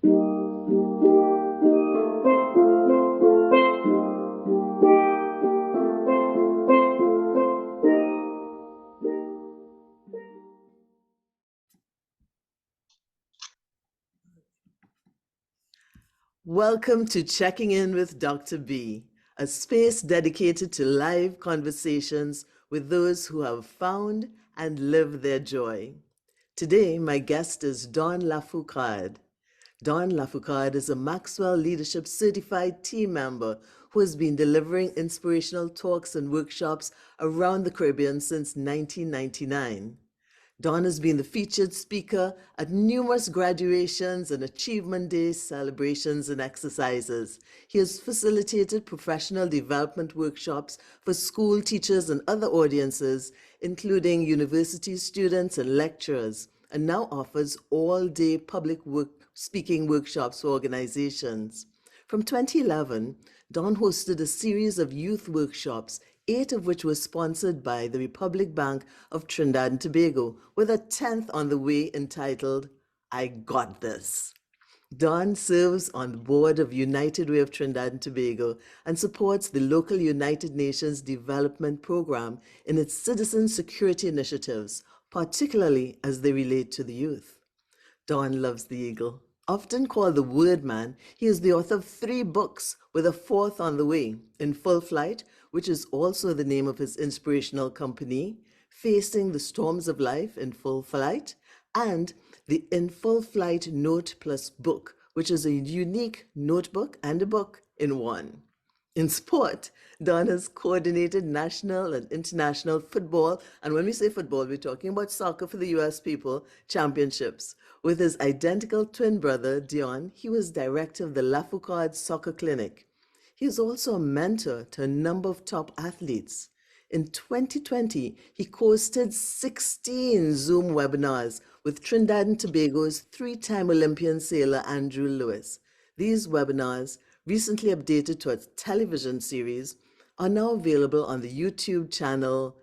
Welcome to Checking In with Dr. B, a space dedicated to live conversations with those who have found and lived their joy. Today, my guest is Dawn Foucade. Dawn Foucade is a Maxwell Leadership Certified team member who has been delivering inspirational talks and workshops around the Caribbean since 1999. Dawn has been the featured speaker at numerous graduations and Achievement Day celebrations and exercises. He has facilitated professional development workshops for school teachers and other audiences, including university students and lecturers, and now offers all-day public speaking workshops for organizations. From 2011, Dawn hosted a series of youth workshops, 8 of which were sponsored by the Republic Bank of Trinidad and Tobago, with a 10th on the way entitled, I Got This. Dawn serves on the board of United Way of Trinidad and Tobago and supports the local United Nations Development Program in its citizen security initiatives, particularly as they relate to the youth. Dawn loves the eagle. Often called the Word Man, he is the author of 3 books with a 4th on the way, In Full Flight, which is also the name of his inspirational company, Facing the Storms of Life in Full Flight, and the In Full Flight Note+Book, which is a unique notebook and a book in one. In sport, Dawn has coordinated national and international football, and when we say football, we're talking about soccer for the US people, championships. With his identical twin brother, Dion, he was director of the Foucade Soccer Clinic. He is also a mentor to a number of top athletes. In 2020, he hosted 16 Zoom webinars with Trinidad and Tobago's 3-time Olympian sailor Andrew Lewis. These webinars, recently updated to a television series, are now available on the YouTube channel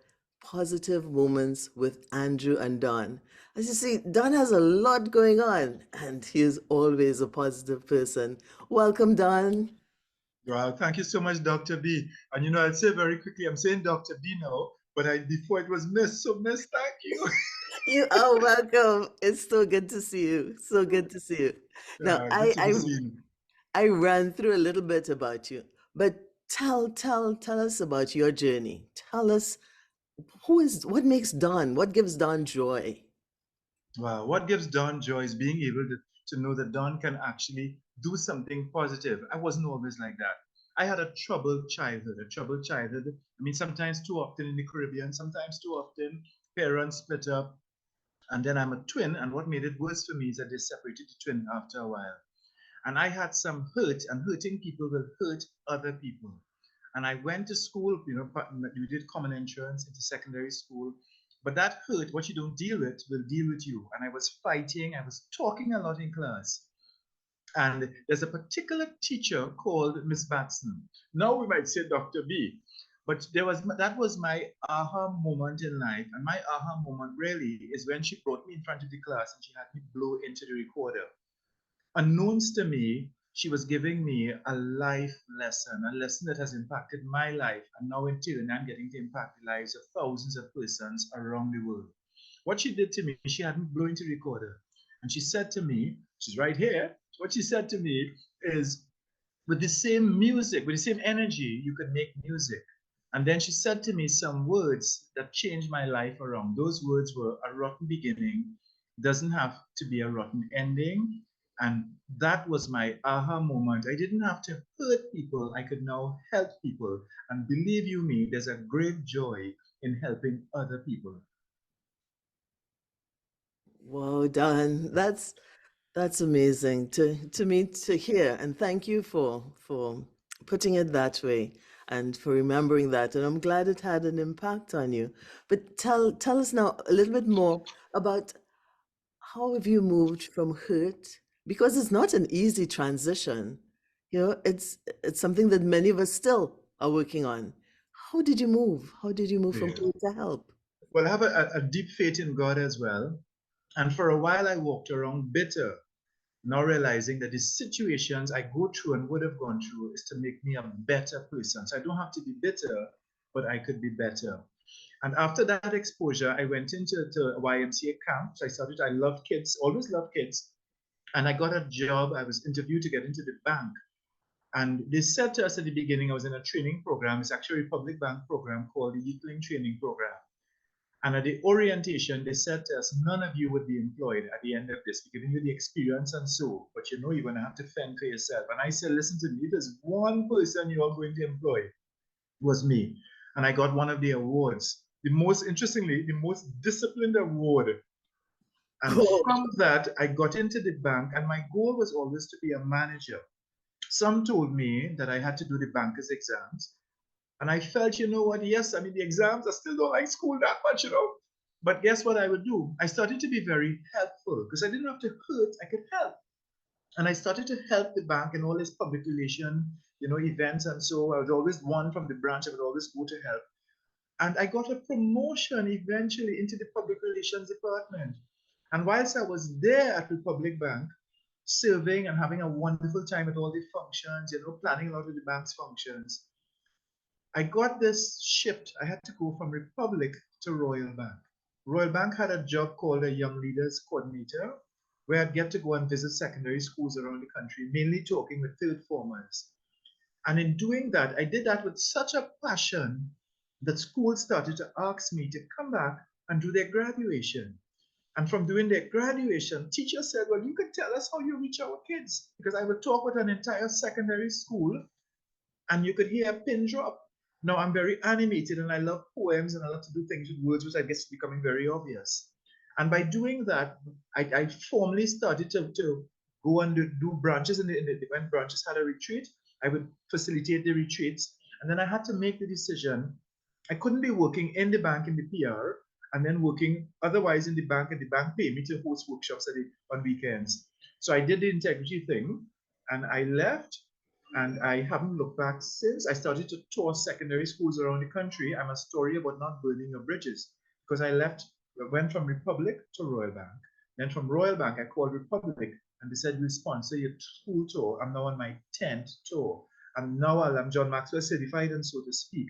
Positive Moments with Andrew and Dawn. As you see, Dawn has a lot going on, and he is always a positive person. Welcome, Dawn. Wow, thank you so much, Dr. B. And you know, I'll say very quickly, I'm saying Dr. B now, but before it was Miss, so Miss, thank you. You are welcome. It's so good to see you. So good to see you. Now, Good to be seen. I ran through a little bit about you, but tell us about your journey. Tell us what makes Dawn, what gives Dawn joy? Wow, what gives Dawn joy is being able to know that Dawn can actually do something positive. I wasn't always like that. I had a troubled childhood. I mean, sometimes too often in the Caribbean, sometimes too often parents split up. And then I'm a twin, and what made it worse for me is that they separated the twin after a while. And I had some hurt, and hurting people will hurt other people. And I went to school, you know, we did common entrance into secondary school. But that hurt, what you don't deal with, will deal with you. And I was fighting, I was talking a lot in class. And there's a particular teacher called Miss Batson. Now we might say Dr. B. But that was my aha moment in life. And my aha moment really is when she brought me in front of the class and she had me blow into the recorder. Unknowns to me, she was giving me a life lesson, a lesson that has impacted my life. And now in turn, I'm getting to impact the lives of thousands of persons around the world. What she did to me, she had me blow into the recorder. And she said to me, she's right here. What she said to me is, with the same music, with the same energy, you could make music. And then she said to me some words that changed my life around. Those words were, a rotten beginning doesn't have to be a rotten ending. And that was my aha moment. I didn't have to hurt people. I could now help people. And believe you me, there's a great joy in helping other people. Wow, Dawn, that's amazing to me to hear. And thank you for putting it that way and for remembering that. And I'm glad it had an impact on you. But tell us now a little bit more about how have you moved from hurt? Because it's not an easy transition. You know, it's something that many of us still are working on. How did you move? How did you move from hurt to help? Well, I have a deep faith in God as well. And for a while, I walked around bitter. Now realizing that the situations I go through and would have gone through is to make me a better person. So I don't have to be bitter, but I could be better. And after that exposure, I went into a YMCA camp. So I loved kids, always loved kids. And I got a job. I was interviewed to get into the bank. And they said to us at the beginning, I was in a training program. It's actually a public bank program called the Youthling Training Program. And at the orientation, they said to us, none of you would be employed at the end of this. We're giving you the experience and so, but you know you're going to have to fend for yourself. And I said, listen to me, there's one person you are going to employ. It was me. And I got one of the awards. Interestingly, the most disciplined award. And Oh, from that, I got into the bank, and my goal was always to be a manager. Some told me that I had to do the banker's exams. And I felt, you know what? Yes, I mean, the exams, I still don't like school that much, you know. But guess what I would do? I started to be very helpful because I didn't have to hurt, I could help. And I started to help the bank in all its public relation, events. And so I was always one from the branch, I would always go to help. And I got a promotion eventually into the public relations department. And whilst I was there at Republic Bank, serving and having a wonderful time at all the functions, planning a lot of the bank's functions, I got this shift. I had to go from Republic to Royal Bank. Royal Bank had a job called a Young Leaders Coordinator, where I'd get to go and visit secondary schools around the country, mainly talking with third formers. And in doing that, I did that with such a passion that schools started to ask me to come back and do their graduation. And from doing their graduation, teachers said, well, you can tell us how you reach our kids. Because I would talk with an entire secondary school and you could hear a pin drop. Now I'm very animated and I love poems and I love to do things with words, which I guess is becoming very obvious. And by doing that, I formally started to go and do branches. When branches had a retreat, I would facilitate the retreats. And then I had to make the decision. I couldn't be working in the bank in the PR and then working otherwise in the bank, and the bank paid me to host workshops on weekends. So I did the integrity thing and I left, and I haven't looked back since. I started to tour secondary schools around the country. I'm a story about not burning your bridges because went from Republic to Royal Bank. Then from Royal Bank, I called Republic and they said, we'll sponsor your school tour. I'm now on my 10th tour. And now I'm John Maxwell certified, and so to speak.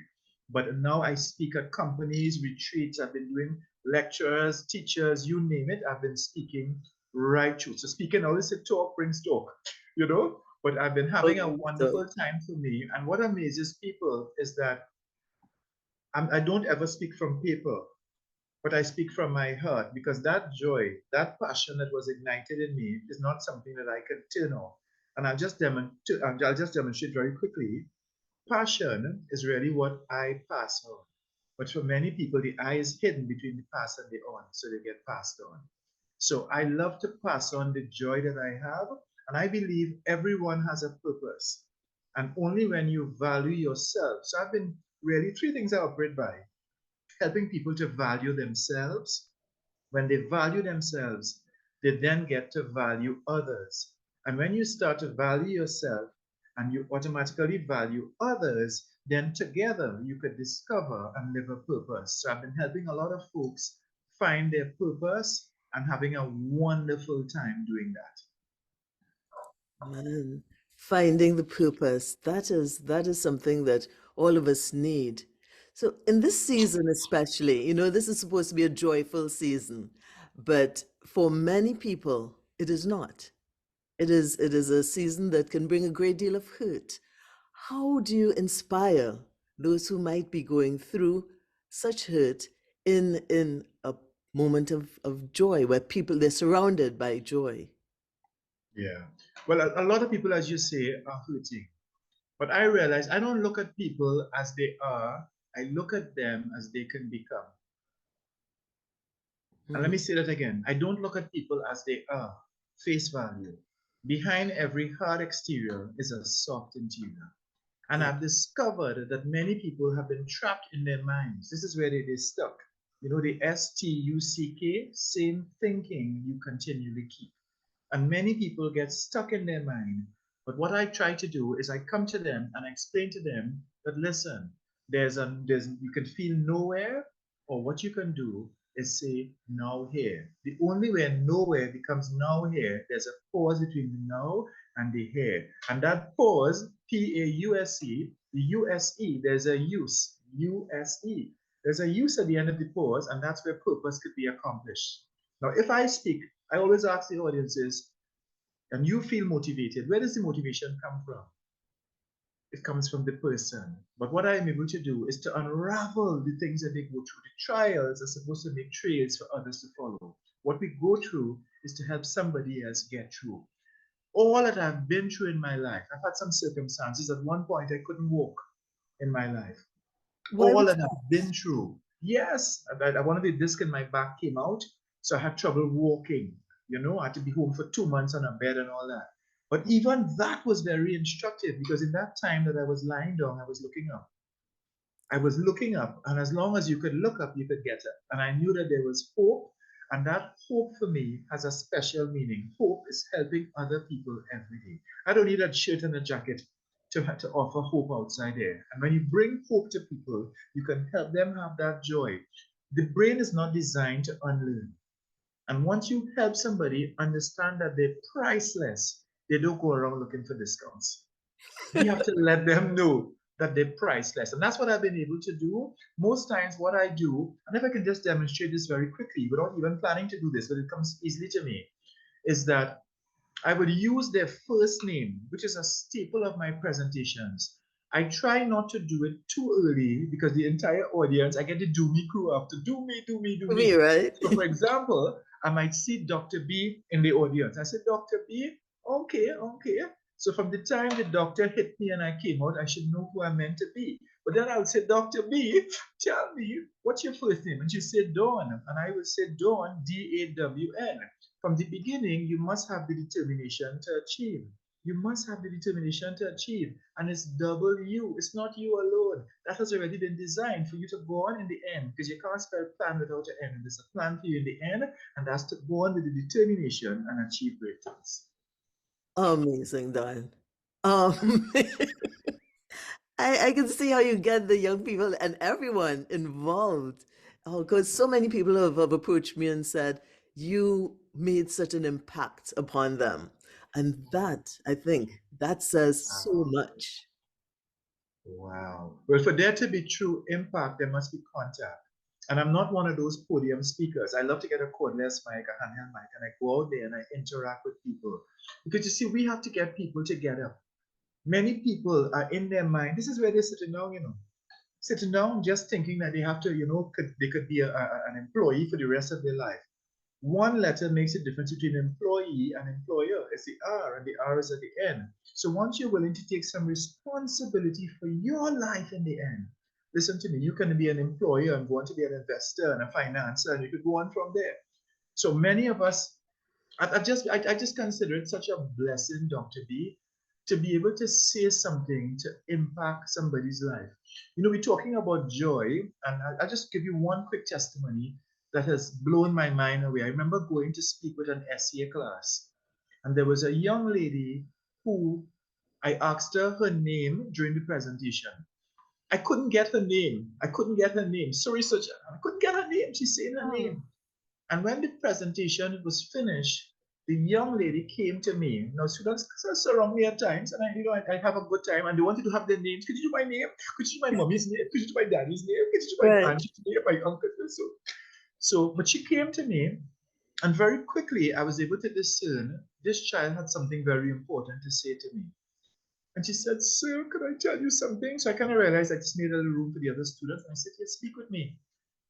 But now I speak at companies, retreats. I've been doing lectures, teachers, you name it. I've been speaking right through. So speaking, I always say talk brings talk, you know? But I've been having a wonderful time for me. And what amazes people is that I don't ever speak from paper, but I speak from my heart, because that joy, that passion that was ignited in me is not something that I can turn off. And I'll just demonstrate very quickly. Passion is really what I pass on. But for many people, the I is hidden between the pass and the on, so they get passed on. So I love to pass on the joy that I have, and I believe everyone has a purpose. And only when you value yourself. So I've been really three things I operate by: helping people to value themselves. When they value themselves, they then get to value others. And when you start to value yourself and you automatically value others, then together you could discover and live a purpose. So I've been helping a lot of folks find their purpose and having a wonderful time doing that. man, finding the purpose, that is something that all of us need. So in this season especially, this is supposed to be a joyful season, but for many people it is not. It is a season that can bring a great deal of hurt. How do you inspire those who might be going through such hurt in a moment of joy where they're surrounded by joy? Yeah. Well, a lot of people, as you say, are hurting. But I realize I don't look at people as they are, I look at them as they can become. And let Mhm. me say that again. I don't look at people as they are, face value. Behind every hard exterior is a soft interior. And Yeah. I've discovered that many people have been trapped in their minds. This is where they're stuck. The STUCK, same thinking you continually keep. And many people get stuck in their mind. But what I try to do is I come to them and I explain to them that, listen, you can feel nowhere, or what you can do is say now here. The only way nowhere becomes now here, there's a pause between the now and the here. And that pause, P-A-U-S-E, the U-S-E, there's a use, U-S-E. There's a use at the end of the pause, and that's where purpose could be accomplished. Now, if I speak, I always ask the audiences, and you feel motivated, where does the motivation come from? It comes from the person. But what I'm able to do is to unravel the things that they go through. The trials are supposed to make trails for others to follow. What we go through is to help somebody else get through. All that I've been through in my life, I've had some circumstances. At one point, I couldn't walk in my life. Why All was that I've been through. Yes, one of the discs in my back came out, so I had trouble walking. I had to be home for 2 months on a bed and all that. But even that was very instructive because in that time that I was lying down, I was looking up. I was looking up, and as long as you could look up, you could get up. And I knew that there was hope, and that hope for me has a special meaning. Hope is helping other people every day. I don't need a shirt and a jacket to offer hope outside there. And when you bring hope to people, you can help them have that joy. The brain is not designed to unlearn. And once you help somebody understand that they're priceless, they don't go around looking for discounts. We have to let them know that they're priceless. And that's what I've been able to do. Most times, what I do, and if I can just demonstrate this very quickly without even planning to do this, but it comes easily to me, is that I would use their first name, which is a staple of my presentations. I try not to do it too early because the entire audience, I get the do me crew up to do me, do me, do for me, me. right? So, for example, I might see Dr. B in the audience. I said, Dr. B, okay, okay. So from the time the doctor hit me and I came out, I should know who I'm meant to be. But then I would say, Dr. B, tell me, what's your first name? And she said, Dawn. And I would say, Dawn, D-A-W-N. From the beginning, you must have the determination to achieve. You must have the determination to achieve. And it's double you. It's not you alone. That has already been designed for you to go on in the end because you can't spell plan without an end. There's a plan for you in the end, and that's to go on with the determination and achieve great things. Amazing, Don. Um, I can see how you get the young people and everyone involved. Oh, because so many people have approached me and said, you made such an impact upon them. And that, I think, that says so Wow. much. Wow. Well, for there to be true impact, there must be contact. And I'm not one of those podium speakers. I love to get a cordless mic, a handheld mic, and I go out there and I interact with people. Because you see, we have to get people together. Many people are in their mind. This is where they're sitting down, sitting down just thinking that they have to, they could be an employee for the rest of their life. One letter makes a difference between employee and employer. It's the R, and the R is at the end. So once you're willing to take some responsibility for your life in the end, listen to me, you can be an employer and go on to be an investor and a financer, and you could go on from there. So many of us, I just consider it such a blessing, Dr. B, to be able to say something to impact somebody's life. We're talking about joy, and I'll just give you one quick testimony that has blown my mind away. I remember going to speak with an SEA class, and there was a young lady who I asked her name during the presentation. I couldn't get her name. I couldn't get her name. Sorry, such I couldn't get her name. She's saying her Oh. name. And when the presentation was finished, the young lady came to me. Now, students surround me at times, and I have a good time, and they wanted to have their names. Could you do my name? Could you do my mommy's name? Could you do my daddy's name? Could you do my Right. auntie's name? My uncle's name? But she came to me, and very quickly I was able to discern this child had something very important to say to me. And she said, Sir, could I tell you something? So I kind of realized I just made a little room for the other students. And I said, Yes, speak with me.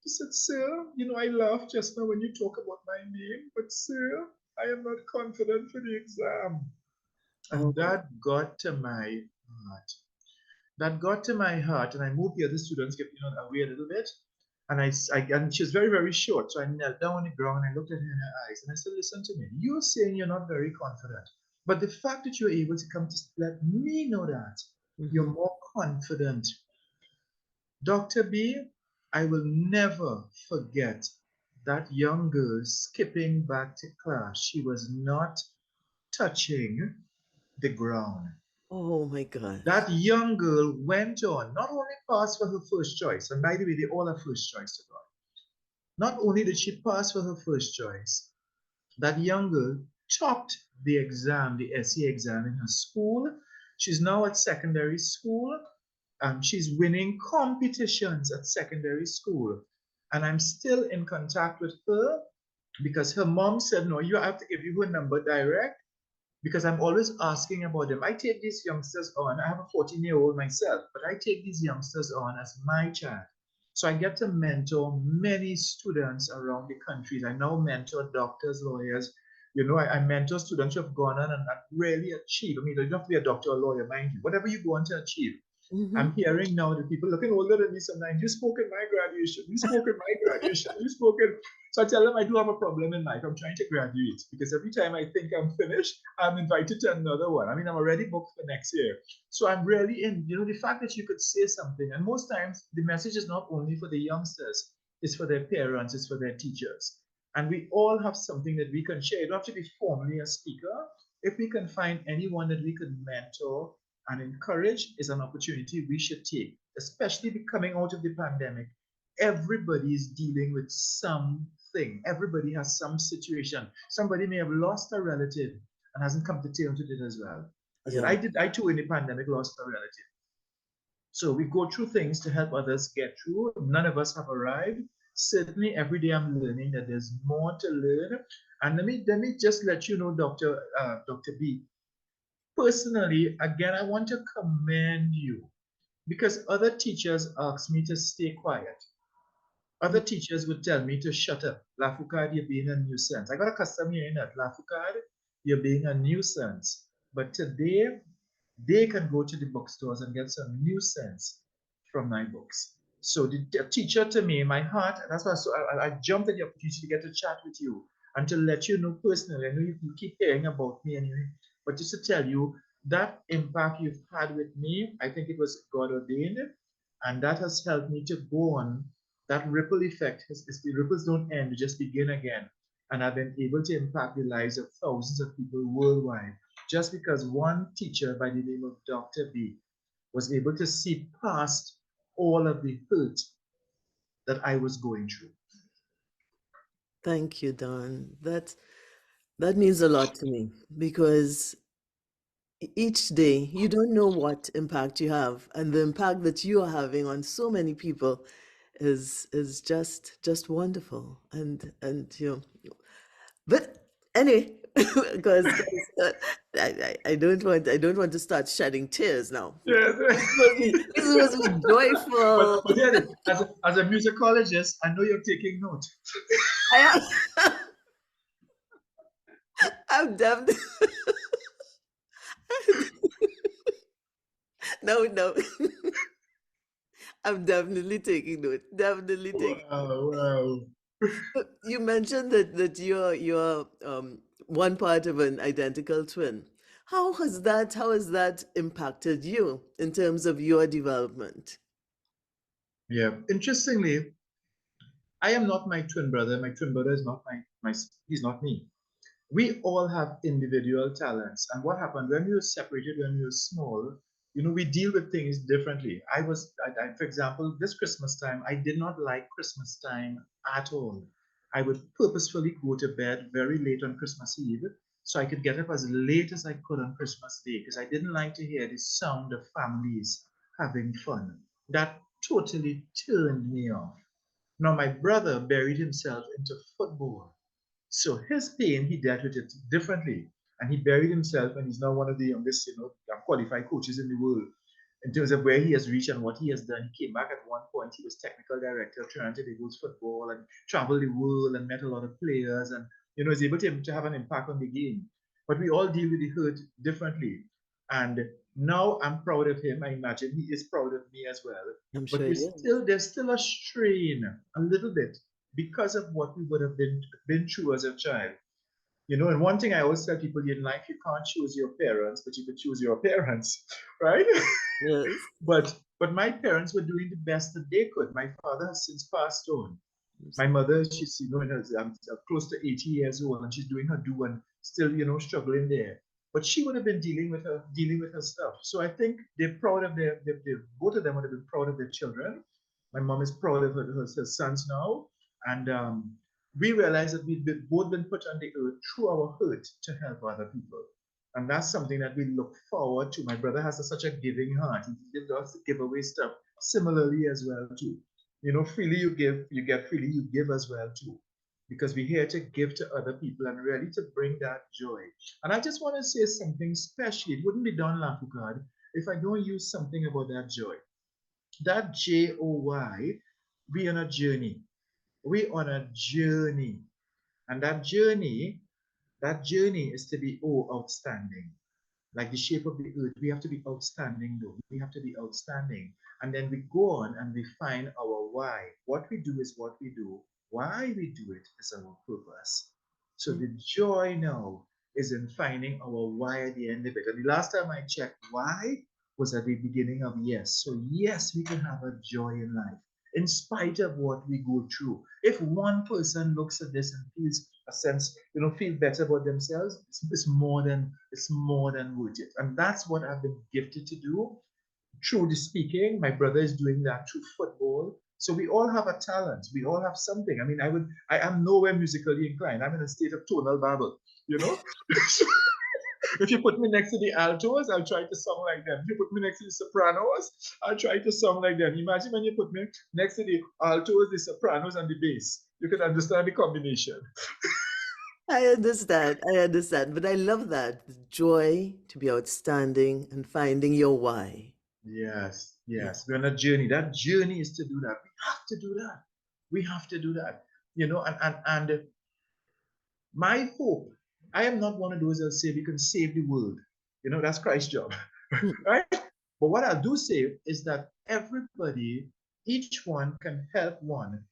He said, Sir, I laughed just now when you talk about my name, but sir, I am not confident for the exam. And Oh, that got to my heart. That got to my heart, and I moved the other students, away a little bit. And she was very, very short. So I knelt down on the ground and I looked at her in her eyes and I said, Listen to me. You're saying you're not very confident. But the fact that you're able to come to let me know that you're mhm. more confident. Dr. B, I will never forget that young girl skipping back to class. She was not touching the ground. Oh my gosh. That young girl went on, not only passed for her first choice, and by the way, they all are first choice to God. Not only did she pass for her first choice, that young girl topped the exam, the SE exam in her school. She's now at secondary school. She's winning competitions at secondary school. And I'm still in contact with her because her mom said, no, you have to give you her number direct because I'm always asking about them. I take these youngsters on. I have a 14-year-old myself, but I take these youngsters on as my child. So I get to mentor many students around the country. I now mentor doctors, lawyers. I mentor students who have gone on and really achieved. I mean, you don't have to be a doctor or lawyer, mind you. Whatever you go on to achieve, Mm-hmm. I'm hearing now that people looking older than me sometimes. You spoke in my graduation. You spoke in my graduation. You spoke in. So I tell them I do have a problem in life. I'm trying to graduate because every time I think I'm finished, I'm invited to another one. I mean, I'm already booked for next year. So I'm really in. The fact that you could say something, and most times the message is not only for the youngsters, it's for their parents, it's for their teachers. And we all have something that we can share. You don't have to be formally a speaker. If we can find anyone that we could mentor and encourage is an opportunity we should take, especially coming out of the pandemic. Everybody is dealing with something. Everybody has some situation. Somebody may have lost a relative and hasn't come to terms with it as well. I said, Yeah. I too in the pandemic lost a relative. So we go through things to help others get through. None of us have arrived. Certainly, every day I'm learning that there's more to learn. And let me just let you know, Dr. B, personally, again, I want to commend you because other teachers ask me to stay quiet. Other teachers would tell me to shut up. La Foucade, you're being a nuisance. I got accustomed hearing that. La Foucade, you're being a nuisance. But today, they can go to the bookstores and get some new sense from my books. So the teacher to me, my heart, that's why I jumped at the opportunity to get to chat with you and to let you know personally. I know you keep hearing about me anyway, but just to tell you that impact you've had with me, I think it was God ordained, and that has helped me to go on. That ripple effect, the ripples don't end, they just begin again. And I've been able to impact the lives of thousands of people worldwide just because one teacher by the name of Dr. B was able to see past all of the hurt that I was going through. Thank you, Don. That means a lot to me because each day you don't know what impact you have, and the impact that you are having on so many people is just wonderful. And but anyway, because I don't want to start shedding tears now. Yes. This was but joyful. but yeah, as a musicologist, I know you're taking note. I am, I'm definitely no. I'm definitely taking note. Definitely taking. Wow, wow. You mentioned that you're one part of an identical twin. How has that impacted you in terms of your development? Yeah. Interestingly, I am not my twin brother. My twin brother is not my he's not me. We all have individual talents. And what happened when we were separated, when we were small, we deal with things differently. For example, this Christmas time, I did not like Christmas time at all. I would purposefully go to bed very late on Christmas Eve so I could get up as late as I could on Christmas Day because I didn't like to hear the sound of families having fun. That totally turned me off. Now, my brother buried himself into football. So his pain, he dealt with it differently. And he buried himself, and he's now one of the youngest, qualified coaches in the world in terms of where he has reached and what he has done. He came back at one point. He was technical director of Trinidad and Tobago's football and traveled the world and met a lot of players and, is able to have an impact on the game. But we all deal with the hurt differently. And now I'm proud of him. I imagine he is proud of me as well. I'm But sure he is. there's still a strain, a little bit, because of what we would have been through as a child. And one thing I always tell people in life, you can't choose your parents, but you can choose your parents, right? Yes. but my parents were doing the best that they could. My father has since passed on. I'm My sorry. mother, she's close to 80 years old, and she's doing her do and still struggling there. But she would have been dealing with her stuff. So I think they're proud of both of them would have been proud of their children. My mom is proud of her sons now, And we realized that we've both been put on the earth through our hurt to help other people. And that's something that we look forward to. My brother has such a giving heart. He loves to give away stuff similarly as well too. Freely you give, you get, freely you give as well too. Because we're here to give to other people and really to bring that joy. And I just want to say something special. It wouldn't be done, Foucade, if I don't use something about that joy. That Joy, we on a journey. We on a journey. And that journey is to be outstanding. Like the shape of the earth, we have to be outstanding though. We have to be outstanding. And then we go on and we find our why. What we do is what we do. Why we do it is our purpose. So the joy now is in finding our why at the end of it. And the last time I checked, why was at the beginning of yes. So yes, we can have a joy in life in spite of what we go through. If one person looks at this and feels a sense, feel better about themselves, it's more than worth it. And that's what I've been gifted to do through the speaking. My brother is doing that through football. So we all have a talent. We all have something. I mean, I am nowhere musically inclined. I'm in a state of tonal babble, you know? If you put me next to the altos, I'll try to sing like them. If you put me next to the sopranos, I'll try to sing like them. Imagine when you put me next to the altos, the sopranos, and the bass. You can understand the combination. I understand, but I love that. The joy to be outstanding and finding your why. Yes, Yeah. yes. We're on a journey. That journey is to do that. We have to do that. We have to do that. And my hope, I am not one of those that say we can save the world. That's Christ's job. Mm. Right? But what I do say is that everybody, each one can help one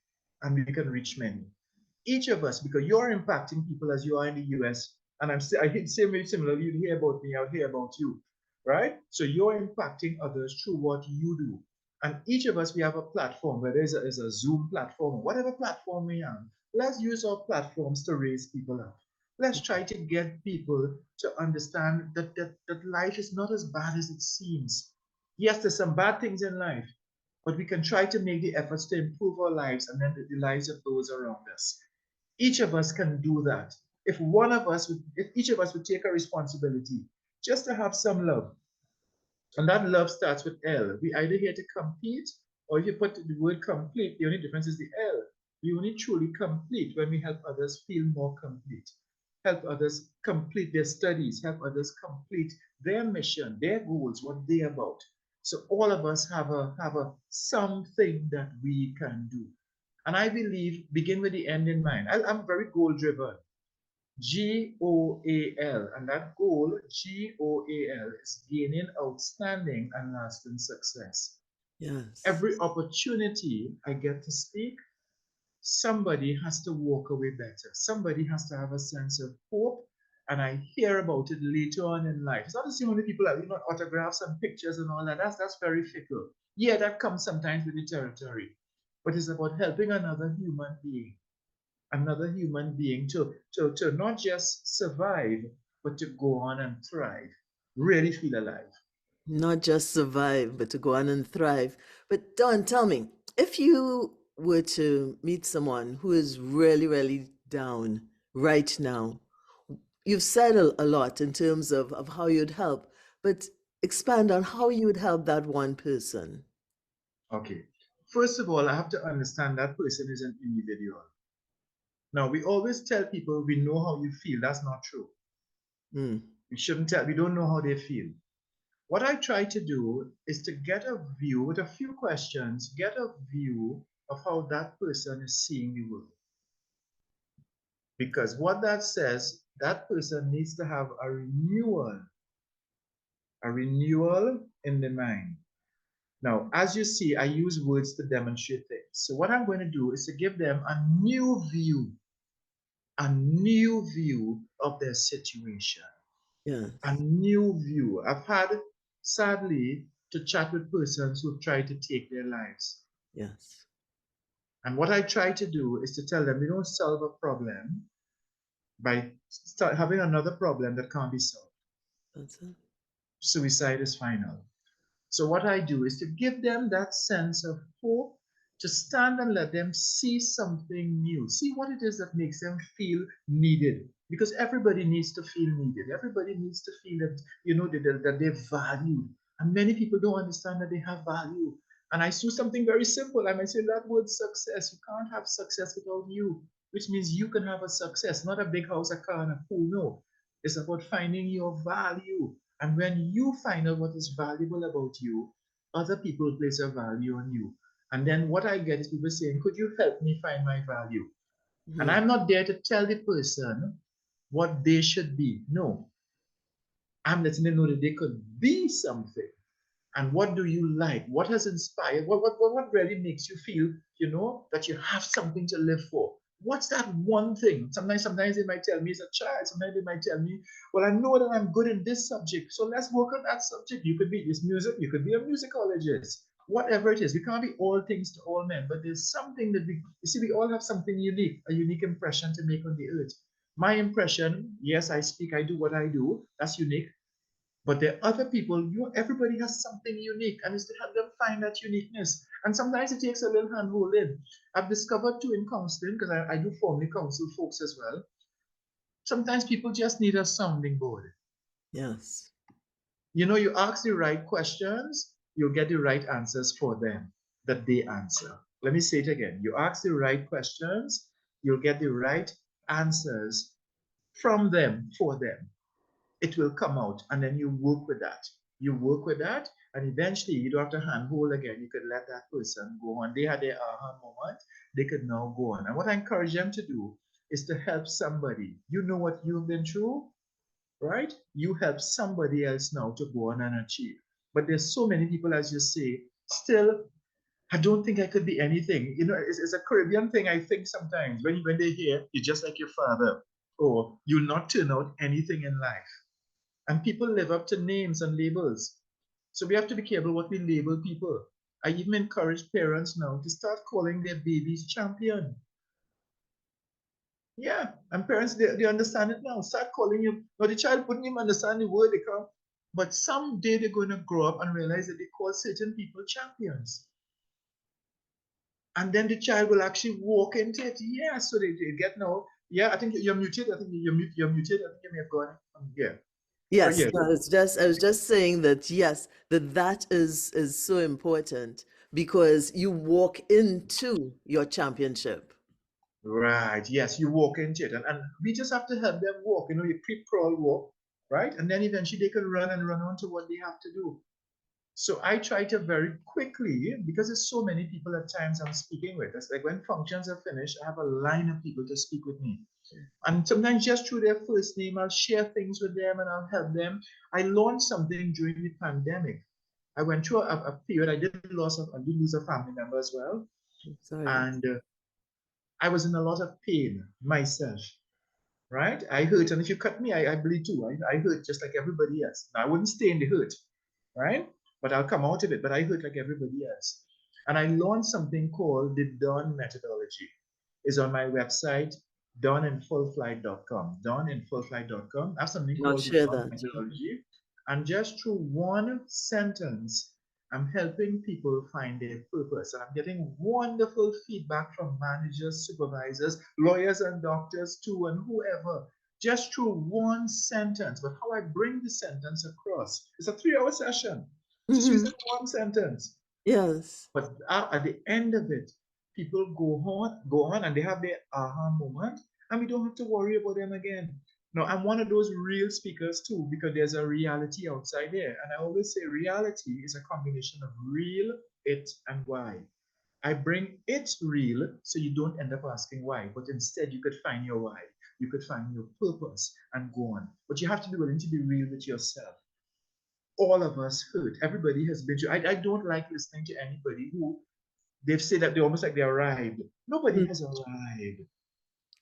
and we can reach many. Each of us, because you're impacting people as you are in the US, and I hit same way similarly, you'd hear about me, I'll hear about you, right? So you're impacting others through what you do. And each of us, we have a platform, whether it's a Zoom platform, whatever platform we have. Let's use our platforms to raise people up. Let's try to get people to understand that life is not as bad as it seems. Yes, there's some bad things in life, but we can try to make the efforts to improve our lives and then the lives of those around us. Each of us can do that. If each of us would take a responsibility just to have some love, and that love starts with L. We either here to compete, or if you put the word complete, the only difference is the L. We only truly complete when we help others feel more complete, help others complete their studies, help others complete their mission, their goals, what they're about. So all of us have a something that we can do. And I believe begin with the end in mind. I'm very goal driven. GOAL, and that goal, GOAL, is gaining outstanding and lasting success. Yes. Every opportunity I get to speak, somebody has to walk away better. Somebody has to have a sense of hope, and I hear about it later on in life. It's not the same only people that autographs and pictures and all that. That's very fickle. Yeah, that comes sometimes with the territory, but it's about helping another human being to not just survive, but to go on and thrive, really feel alive. Not just survive, but to go on and thrive. But Don, tell me, if you were to meet someone who is really, really down right now, you've said a lot in terms of how you'd help, but expand on how you would help that one person. Okay. First of all, I have to understand that person is an individual. Now, we always tell people we know how you feel. That's not true. Mm. We shouldn't tell, we don't know how they feel. What I try to do is to get a view with a few questions, get a view of how that person is seeing the world. Because what that says, that person needs to have a renewal in the mind. Now, as you see, I use words to demonstrate things. So what I'm going to do is to give them a new view of their situation, Yes, a new view. I've had, sadly, to chat with persons who've tried to take their lives. yes. And what I try to do is to tell them we don't solve a problem by having another problem that can't be solved. That's it. Suicide is final. So what I do is to give them that sense of hope, to stand and let them see something new, see what it is that makes them feel needed. Because everybody needs to feel needed. Everybody needs to feel that, that they're valued. And many people don't understand that they have value. And I do something very simple. I might say that word success. You can't have success without you, which means you can have a success, not a big house, a car, and a pool. No, it's about finding your value. And when you find out what is valuable about you, other people place a value on you. And then what I get is people saying, could you help me find my value? And Mhm. I'm not there to tell the person what they should be. No, I'm letting them know that they could be something. And what do you like? What has inspired? What really makes you feel, that you have something to live for? What's that one thing? Sometimes they might tell me as a child. Sometimes they might tell me, well, I know that I'm good in this subject, so let's work on that subject. You could be this music. You could be a musicologist. Whatever it is, we can't be all things to all men. But there's something that you see, we all have something unique, a unique impression to make on the earth. My impression, yes, I speak, I do what I do. That's unique. But there are other people, everybody has something unique, and it's to help them find that uniqueness. And sometimes it takes a little hand holding. I've discovered too in counseling, because I do formally counsel folks as well. Sometimes people just need a sounding board. Yes. You ask the right questions, you'll get the right answers for them that they answer. Let me say it again. You ask the right questions, you'll get the right answers from them for them. It will come out, and then you work with that. You work with that, and eventually you don't have to handhold again. You could let that person go on. They had their aha moment, they could now go on. And what I encourage them to do is to help somebody. You know what you've been through, right? You help somebody else now to go on and achieve. But there's so many people, as you say, still, I don't think I could be anything. It's a Caribbean thing, I think, sometimes. When they hear, you're just like your father, or you'll not turn out anything in life. And people live up to names and labels. So we have to be careful what we label people. I even encourage parents now to start calling their babies champion. Yeah, and parents, they understand it now. Start calling him. Now, the child wouldn't even understand the word they come. But someday they're going to grow up and realize that they call certain people champions. And then the child will actually walk into it. Yeah, so they get now. Yeah, I think you're muted. I think you're muted. I think you may have gone. Yeah. Right, Yes, yeah. no, I was just saying that yes, that is so important because you walk into your championship. Right. Yes, you walk into it. And we just have to help them walk, you creep crawl walk, right? And then eventually they can run and run on to what they have to do. So I try to very quickly, because there's so many people at times I'm speaking with. It's like when functions are finished, I have a line of people to speak with me. And sometimes just through their first name, I'll share things with them and I'll help them. I launched something during the pandemic. I went through a period, I did lose a family member as well. Sorry. And I was in a lot of pain myself, right? I hurt, and if you cut me, I bleed too. I hurt just like everybody else. Now, I wouldn't stay in the hurt, right? But I'll come out of it, but I hurt like everybody else. And I launched something called the Dawn methodology. It's on my website, dawninfullflight.com. Dawninfullflight.com. I have something I'll called the share Dawn that. methodology. And just through one sentence, I'm helping people find their purpose. And I'm getting wonderful feedback from managers, supervisors, lawyers, and doctors too, and whoever, just through one sentence. But how I bring the sentence across. It's a 3-hour session, just Mhm. using one sentence. Yes. But at the end of it, people go on, and they have their aha moment, and we don't have to worry about them again. No, I'm one of those real speakers too, because there's a reality outside there. And I always say reality is a combination of real, it, and why. I bring it real so you don't end up asking why, but instead you could find your why. You could find your purpose and go on. But you have to be willing to be real with yourself. All of us hurt. Everybody has been through. I don't like listening to anybody who they've said that they almost like they arrived. Nobody Mm. has arrived.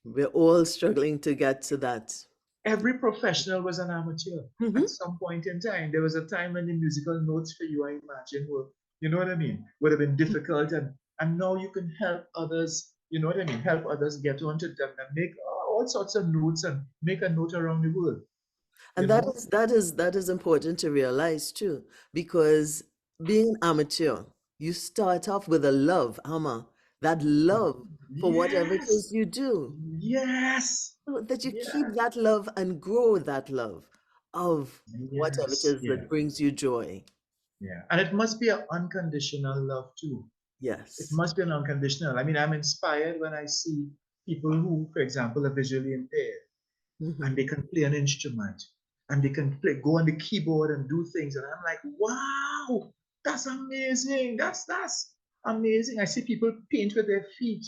We're all struggling to get to that. Every professional was an amateur Mhm. at some point in time. There was a time when the musical notes for you, I imagine, were, you know what I mean, would have been difficult, and now you can help others, you know what I mean, help others get onto them and make all sorts of notes and make a note around the world, you And know. that is important to realize too, because being amateur. You start off with a love, Amma, that love for whatever it Yes. is you do, Yes. so that you keep Yeah. that love and grow that love of whatever it Yes. is Yeah. that brings you joy. Yeah. And it must be an unconditional love too. It Yes. must be an unconditional. I mean, I'm inspired when I see people who, for example, are visually impaired and Hmm. they can play an instrument and they can go on the keyboard and do things. And I'm like, wow, that's amazing. That's amazing. I see people paint with their feet,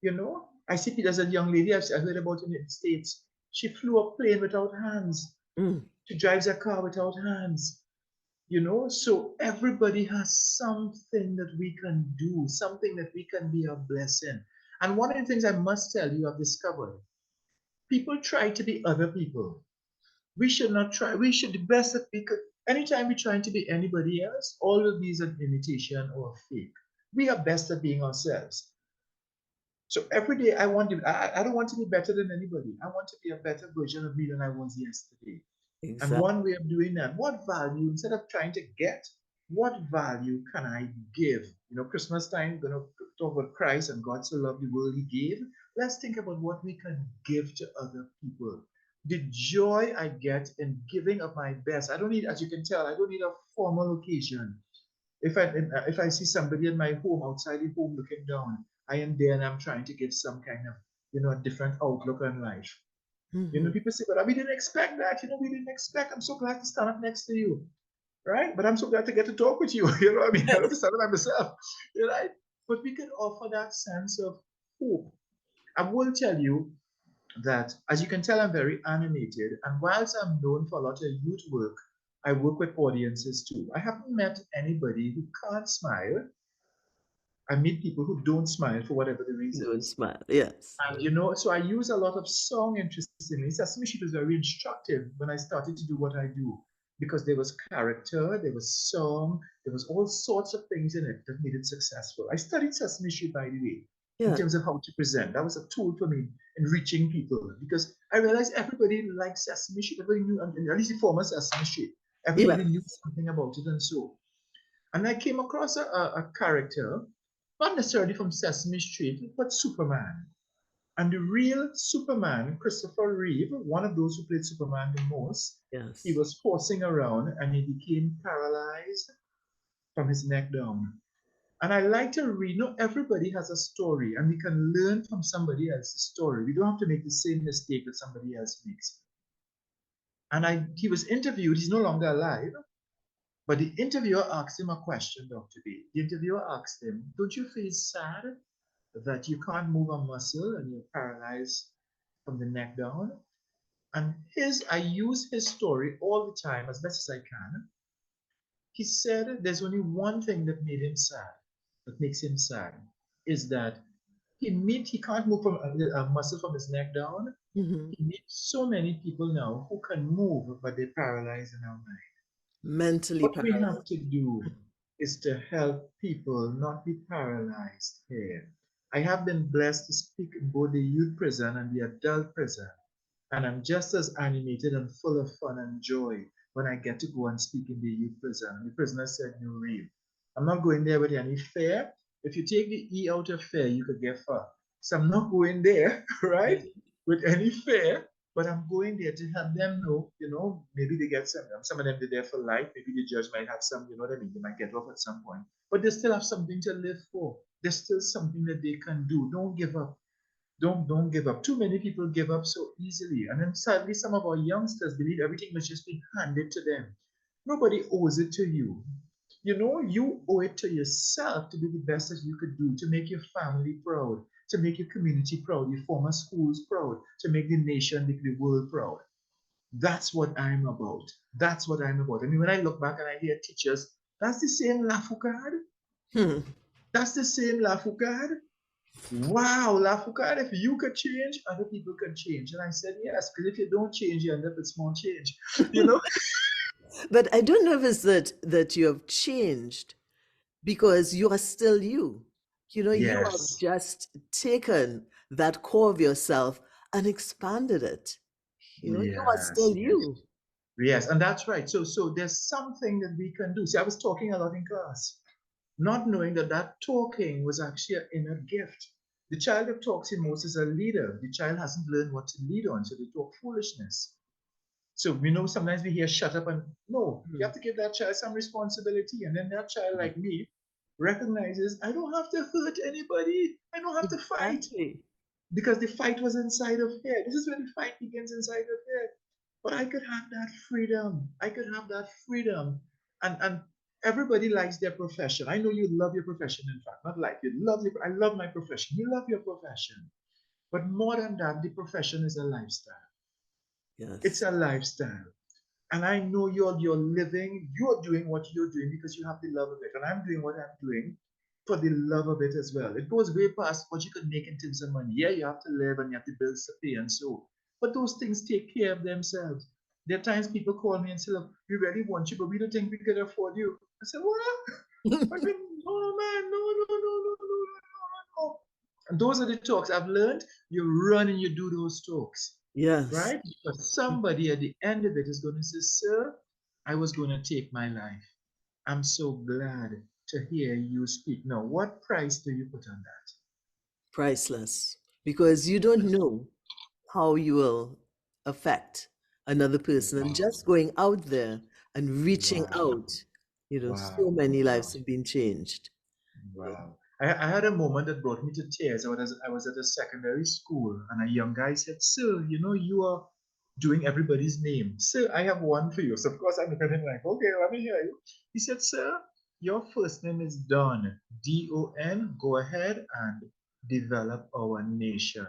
you know. I see there's a young lady I heard about in the States. She flew a plane without hands. Mm. She drives a car without hands. So everybody has something that we can do, something that we can be a blessing. And one of the things I must tell you, I've discovered, people try to be other people. We should not try. We should the best that we could. Anytime we're trying to be anybody else, all of these are imitation or fake. We are best at being ourselves. So every day I don't want to be better than anybody. I want to be a better version of me than I was yesterday. And Exactly. one way of doing that, what value, instead of trying to get, what value can I give? Christmas time, we're going to talk about Christ and God so loved the world he gave. Let's think about what we can give to other people. The joy I get in giving of my best. I don't need, as you can tell, I don't need a formal occasion. If I see somebody in my home, outside the home looking down, I am there and I'm trying to give some kind of, a different outlook on life. Hmm. People say, but we didn't expect that. We didn't expect. I'm so glad to stand up next to you, right? But I'm so glad to get to talk with you. You know what I mean? I don't have to stand up by myself, right? But we can offer that sense of hope. I will tell you that, as you can tell, I'm very animated. And whilst I'm known for a lot of youth work, I work with audiences too. I haven't met anybody who can't smile. I meet people who don't smile for whatever the Don't reasons. smile. Yes. And so I use a lot of song, interestingly. Sesame Street was very instructive when I started to do what I do, because there was character, there was song, there was all sorts of things in it that made it successful. I studied Sesame Street, by the way, in Yeah. terms of how to present. That was a tool for me in reaching people, because I realized everybody liked Sesame Street. Everybody knew, at least the former Sesame Street. Yeah. Everybody knew something about it, and I came across a character, not necessarily from Sesame Street, but Superman. And the real Superman, Christopher Reeve, one of those who played Superman the most, he Yes. was horsing around and he became paralyzed from his neck down. And I like to read. Not everybody has a story, and we can learn from somebody else's story. We don't have to make the same mistake that somebody else makes. And he was interviewed. He's no longer alive, but the interviewer asked him a question, Dr. B. The interviewer asked him, "Don't you feel sad that you can't move a muscle and you're paralyzed from the neck down?" And I use his story all the time as best as I can. He said there's only one thing that made him sad, that makes him sad, is that he can't move from a muscle from his neck down. Hmm. He meets so many people now who can move, but they're paralyzed in our mind. Mentally What we paralyzed. have to do is to help people not be paralyzed here. I have been blessed to speak in both the youth prison and the adult prison. And I'm just as animated and full of fun and joy when I get to go and speak in the youth prison. The prisoner said, "No, real. I'm not going there with any fear. If you take the E out of fear, you could get far. So I'm not going there, right, with any fear, but I'm going there to help them know, maybe they get some of them they're there for life. Maybe the judge might have some, you know what I mean? They might get off at some point, but they still have something to live for. There's still something that they can do. Don't give up. Don't give up. Too many people give up so easily. And then sadly, some of our youngsters believe everything must just be handed to them. Nobody owes it to you. You owe it to yourself to be the best that you could do, to make your family proud, to make your community proud, your former schools proud, to make the nation, the world proud. That's what I'm about. That's what I'm about. I mean, when I look back and I hear teachers, that's the same La Foucade. Hmm. That's the same La Foucade. Wow, Lafoucade, if you could change, other people could change. And I said, yes, because if you don't change, you end up with small change. You know? But I don't know if it's that you have changed because you are still you. You have Yes, just taken that core of yourself and expanded it. You are yes, still yes. you. Yes, and that's right. So there's something that we can do. See, I was talking a lot in class. not knowing that that talking was actually an inner gift. The child that talks in most is a leader. The child hasn't learned what to lead on, so they talk foolishness. So we know sometimes we hear shut up and no, you Mm. have to give that child some responsibility. And then that child, like me, recognizes I don't have to hurt anybody. I don't have to fight Exactly. because the fight was inside of here. This is where the fight begins inside of here. But I could have that freedom. I could have that freedom. And everybody likes their profession. I know you love your profession, in fact. Not like you love your I love my profession. You love your profession. But more than that, the profession is a lifestyle. It's Yes. a lifestyle. And I know you're living, you're doing what you're doing because you have the love of it. And I'm doing what I'm doing for the love of it as well. It goes way past what you could make in terms of money. Yeah, you have to live and you have to build to pay and so. But those things take care of themselves. There are times people call me and say, look, we really want you, but we don't think we could afford you. I said, what? I mean, oh man, no, no, no, no, no, no, no, no. And those are the talks I've learned. You run and you do those talks, Yes. right? Because somebody at the end of it is going to say, sir, I was going to take my life. I'm so glad to hear you speak. Now, what price do you put on that? Priceless. Because you don't know how you will affect another person. And Wow, just going out there and reaching wow, out, so wow, many wow. lives have been changed. Wow. I had a moment that brought me to tears. I was at a secondary school and a young guy said, sir, you know, you are doing everybody's name. Sir, I have one for you. So of course I look at him like, okay, let me hear you. He said, sir, your first name is Don. Don. Go ahead and develop our nation.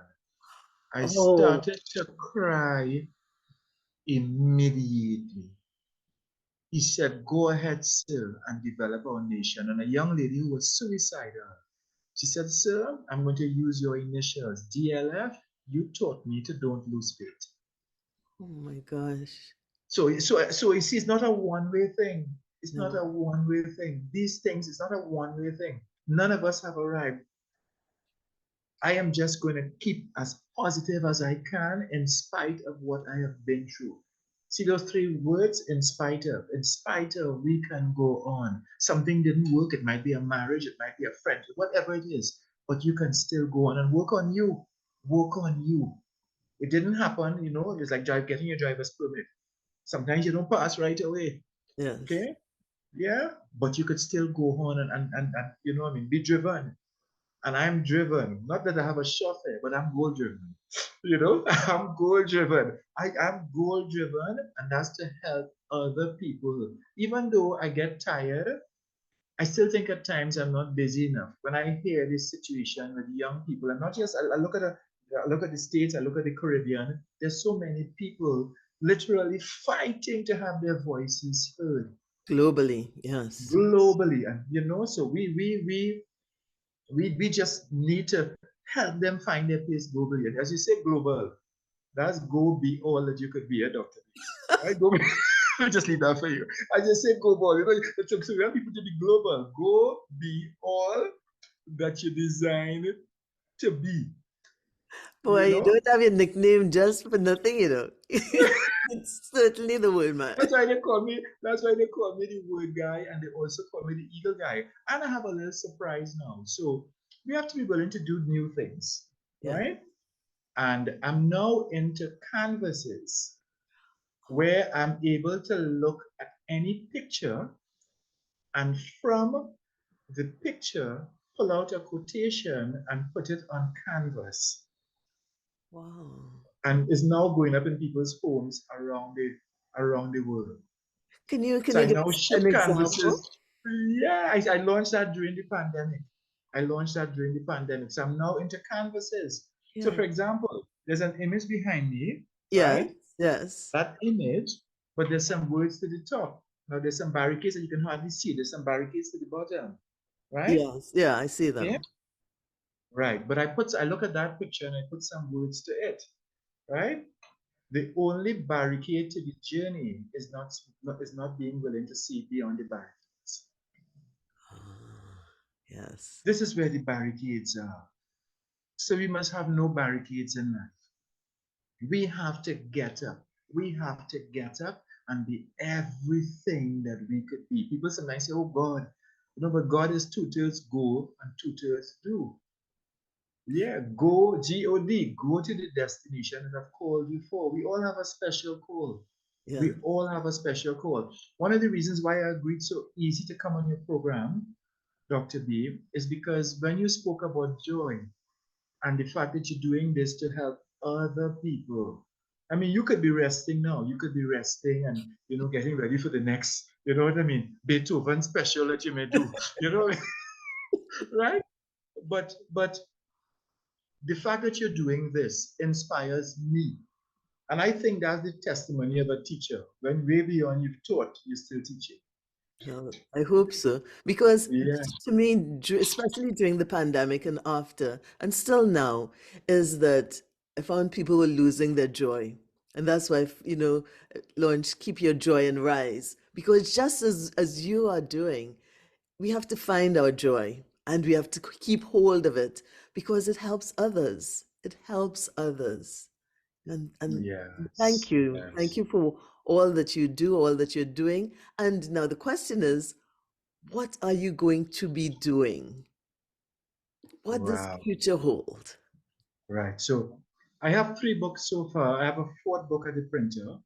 I Oh, started to cry immediately. He said, go ahead, sir, and develop our nation. And a young lady who was suicidal, she said, sir, I'm going to use your initials. DLF, you taught me to don't lose faith. oh my gosh. So you see, it's not a one-way thing. It's not No. a one-way thing. These things, it's not a one-way thing. None of us have arrived. I am just going to keep as positive as I can in spite of what I have been through. See those three words, in spite of, we can go on. Something didn't work. It might be a marriage, it might be a friendship, whatever it is, but you can still go on and work on you. Work on you. It didn't happen, it's like getting your driver's permit. Sometimes you don't pass right away. Yes. Okay? Yeah. But you could still go on and be driven. And I'm driven. Not that I have a chauffeur, but I'm goal driven. I'm goal driven. I am goal driven, and that's to help other people. Even though I get tired, I still think at times I'm not busy enough. When I hear this situation with young people, I'm not just. I look at the States, I look at the Caribbean. There's so many people literally fighting to have their voices heard Globally. Yes. globally, and so we just need to help them find their place globally. And as you say, global, that's go be all that you could be, a doctor. Right? Go be, I'll just leave that for you. I just say global. So we want people to be global. Go be all that you designed to be. Boy, You you know? don't have your nickname just for nothing. It's certainly the word, man. That's why they call me the word guy, and they also call me the eagle guy. And I have a little surprise now. So we have to be willing to do new things, Yeah. right? And I'm now into canvases where I'm able to look at any picture and from the picture pull out a quotation and put it on canvas. Wow. And is now going up in people's homes around the world. Can So you I give now us ship an example? canvases. Yeah, I launched that during the pandemic. So I'm now into canvases. So Yeah. for example, there's an image behind me, Yes. right? Yes. That image, but there's some words to the top. Now there's some barricades that you can hardly see. There's some barricades to the bottom, right? Yes. Yeah, I see Okay, them. right. But I look at that picture and I put some words to it, right? The only barricade to the journey is not being willing to see beyond the barricades. Ah, yes. This is where the barricades are. So we must have no barricades in life. We have to get up. We have to get up and be everything that we could be. People sometimes say, oh God, But God is two-thirds go and two-thirds do. Yeah, go, G-O-D, go to the destination that I've called you for. We all have a special call. Yeah. We all have a special call. One of the reasons why I agreed so easy to come on your program, Dr. B, is because when you spoke about joy and the fact that you're doing this to help other people. I mean, you could be resting now. You could be resting and, getting ready for the next, you know what I mean, Beethoven special that you may do, right? But the fact that you're doing this inspires me. And I think that's the testimony of a teacher. When way beyond you've taught, you're still teaching. Well, I hope so. Because Yeah, to me, especially during the pandemic and after, and still now, is that I found people were losing their joy. And that's why, launched Keep Your Joy and Rise. Because just as you are doing, we have to find our joy and we have to keep hold of it because it helps others. It helps others. And thank yes, you. Thank yes. you for all that you do, all that you're doing. And now the question is, what are you going to be doing? What does the Wow. future hold? Right. So I have 3 books so far. I have a fourth book at the printer.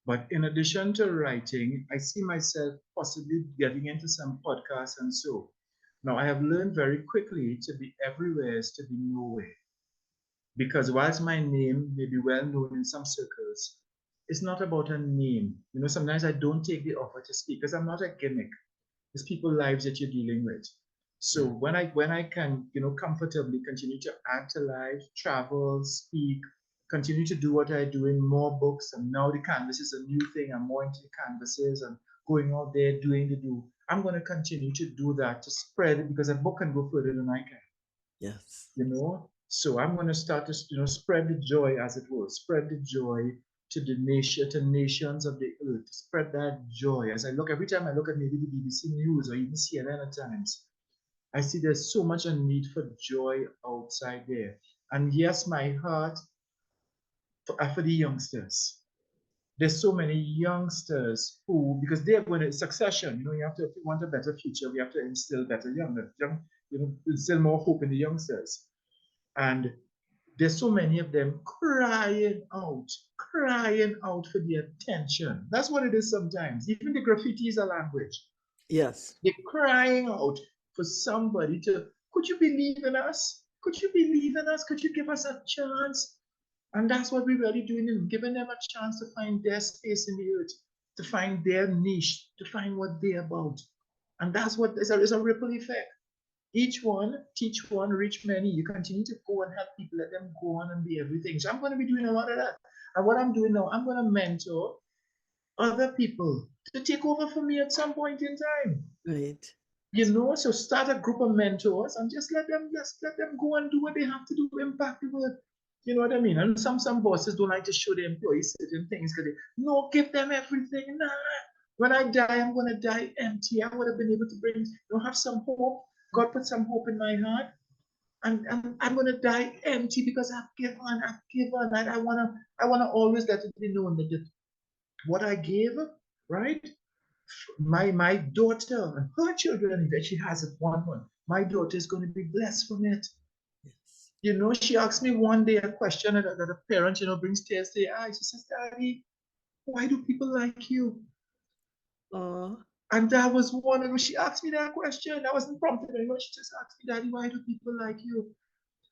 But in addition to writing, I see myself possibly getting into some podcasts and so. Now, I have learned very quickly to be everywhere is to be nowhere. Because whilst my name may be well known in some circles, it's not about a name. Sometimes I don't take the offer to speak because I'm not a gimmick. It's people's lives that you're dealing with. So Yeah. when I can, comfortably continue to add to life, travel, speak, continue to do what I do in more books, and now the canvas is a new thing. I'm more into the canvases and going out there doing the do. I'm going to continue to do that to spread it because a book can go further than I can. Yes. So I'm going to start to spread the joy, as it were, spread the joy to the nation, to nations of the earth, spread that joy. As I look, every time I look at maybe the BBC News or even CNN at times, I see there's so much a need for joy outside there. And yes, my heart for the youngsters. There's so many youngsters who, because they're going to succession, you have to, if you want a better future, we have to instill better instill more hope in the youngsters. And there's so many of them crying out for the attention. That's what it is sometimes. Even the graffiti is a language. Yes. They're crying out for somebody to, could you believe in us? Could you believe in us? Could you give us a chance? And that's what we're really doing, is giving them a chance to find their space in the earth, to find their niche, to find what they're about. And that's what is a ripple effect. Each one, teach one, reach many. You continue to go and help people, let them go on and be everything. So I'm going to be doing a lot of that. And what I'm doing now, I'm going to mentor other people to take over for me at some point in time. Right. So start a group of mentors and just let them go and do what they have to do, impact the world. You know what I mean? And some bosses don't like to show their employees certain things because no, give them everything. Nah. When I die, I'm gonna die empty. I would have been able to have some hope. God put some hope in my heart. And I'm gonna die empty because I've given, and I wanna always let it be known that what I gave, right? My daughter and her children that she has at one, my daughter is going to be blessed from it. Yes. She asked me one day a question that a parent, brings tears to their eyes. She says, Daddy, why do people like you? Oh, And that was one of them. She asked me that question. I wasn't prompted anymore. She just asked me, Daddy, why do people like you?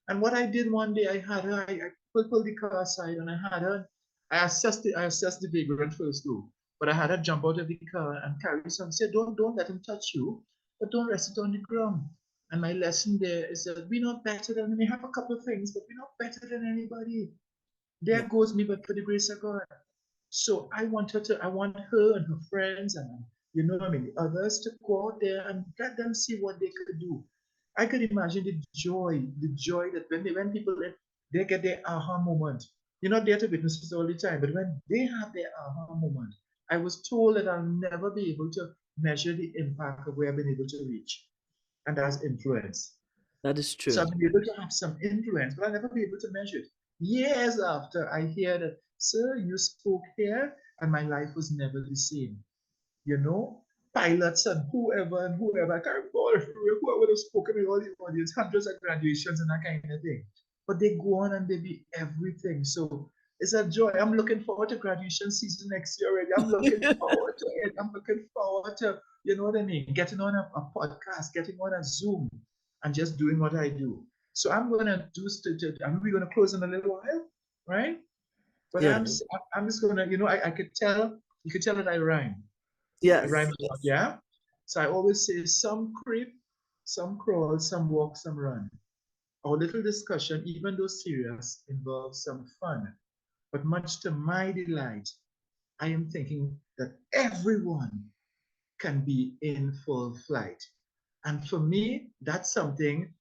And what I did one day, I had her, I pulled the car aside and I had her, I assessed the vagrant first though, but I had her jump out of the car and carry some, said, don't let him touch you, but don't rest it on the ground. And my lesson there is that we're not better than, we may have a couple of things, but we're not better than anybody. There yeah. goes me, but for the grace of God. So I want her and her friends and the others to go out there and let them see what they could do. I could imagine the joy that when people they get their aha moment. You're not there to witness it all the time, but when they have their aha moment, I was told that I'll never be able to measure the impact of where I've been able to reach, and that's influence. That is So true. I'll be able to have some influence, but I'll never be able to measure it. Years after I hear that, sir, you spoke here and my life was never the same. You know? pilots and whoever and whoever. I can't remember who would have spoken in all the audience, hundreds of graduations and that kind of thing. But they go on and they be everything. So it's a joy. I'm looking forward to graduation season next year already. I'm looking forward to it. I'm looking forward to, you know what I mean, getting on a podcast, getting on a Zoom, and just doing what I do. So I'm gonna do. I'm really gonna close in a little while, right? But Yeah. I'm just gonna, I could tell. You could tell that I rhyme. I Yes. rhyme a lot, yeah. So I always say some creep, some crawl, some walk, some run. Our little discussion, even though serious, involves some fun. But much to my delight, I am thinking that everyone can be in full flight. And for me, that's something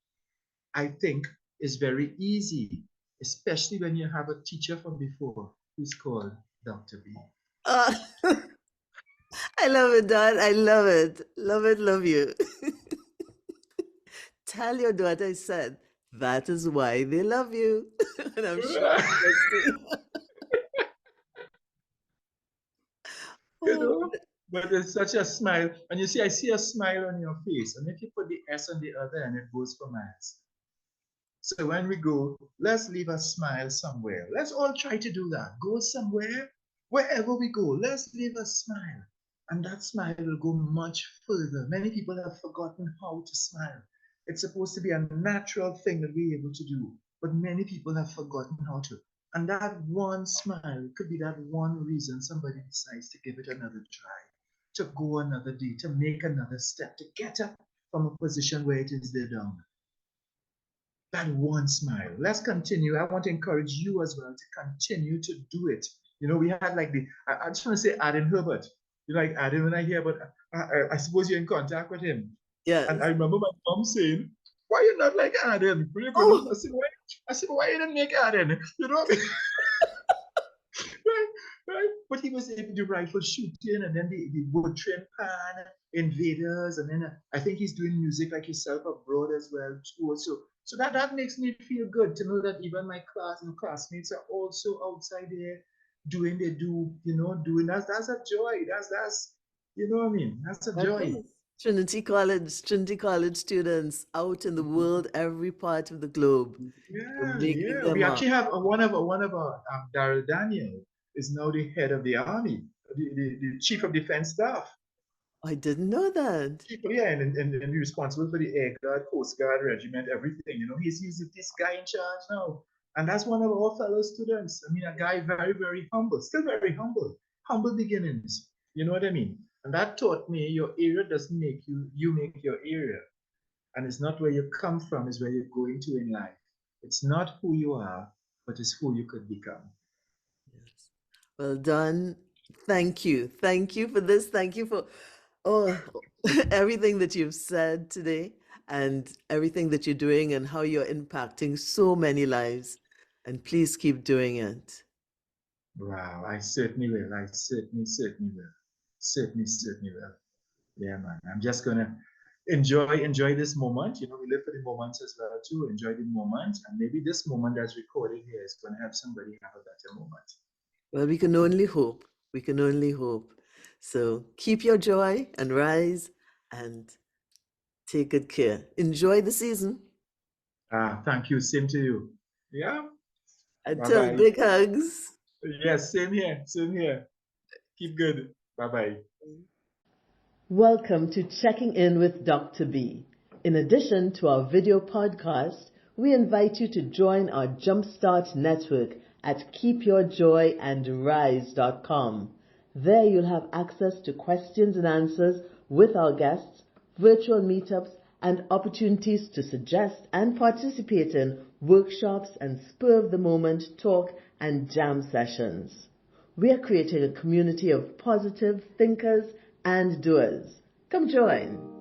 I think is very easy, especially when you have a teacher from before who's called Dr. B. Uh, I love it, Don. I love it. Love it, love you. Tell your daughter I said, that is why they love you. And I'm sure she's listening. You Oh, know, but it's such a smile. And you see, I see a smile on your face. And if you put the S on the other end, it goes for miles. So when we go, let's leave a smile somewhere. Let's all try to do that. Go somewhere, wherever we go, let's leave a smile. And that smile will go much further. Many people have forgotten how to smile. It's supposed to be a natural thing that we're able to do, but many people have forgotten how to. And that one smile could be that one reason somebody decides to give it another try, to go another day, to make another step, to get up from a position where it is they're down. That one smile. Let's continue. I want to encourage you as well to continue to do it. You know, we had like I just want to say Adam Herbert. You like Adam when I hear, but I suppose you're in contact with him. And I yes. remember my mom saying, why you not like Adam? When you go to, Oh, I said, why you didn't make Adam? You know what I mean? Right, right. But he was able to do rifle shooting and then the wood train pan, invaders, and then I think he's doing music like himself abroad as well too. So that makes me feel good to know that even my classmates are also outside there doing they do, doing that's a joy. That's you know what I mean? That's a that joy. is. Trinity College students out in the world, every part of the globe. You're Yeah, making yeah. them We up. actually have one of our Daryl Daniel is now the head of the army, the chief of defense staff. I didn't know that. Yeah, and responsible for the Air Guard, Coast Guard, regiment, everything. You know, he's this guy in charge now. And that's one of our fellow students. I mean, a guy very, very humble, still very humble, humble beginnings. You know what I mean? And that taught me your area doesn't make you, you make your area. And it's not where you come from, it's where you're going to in life. It's not who you are, but it's who you could become. Yes. Well done. Thank you. Thank you for this. Thank you for oh everything that you've said today and everything that you're doing and how you're impacting so many lives. And please keep doing it. Wow, I certainly will. I certainly will. Certainly will. Yeah, man. I'm just gonna enjoy this moment. You know, we live for the moments as well too. Enjoy the moment, and maybe this moment that's recorded here is gonna help somebody have a better moment. Well, we can only hope. We can only hope. So keep your joy and rise and take good care. Enjoy the season. Thank you. Same to you. Yeah. Bye Until bye. big hugs. Yes, same here. Same here. Keep good. Bye bye. Welcome to Checking In with Dr. B. In addition to our video podcast, we invite you to join our Jumpstart network at keepyourjoyandrise.com. There you'll have access to questions and answers with our guests, virtual meetups, and opportunities to suggest and participate in workshops and spur-of-the-moment talk and jam sessions. We are creating a community of positive thinkers and doers. Come join.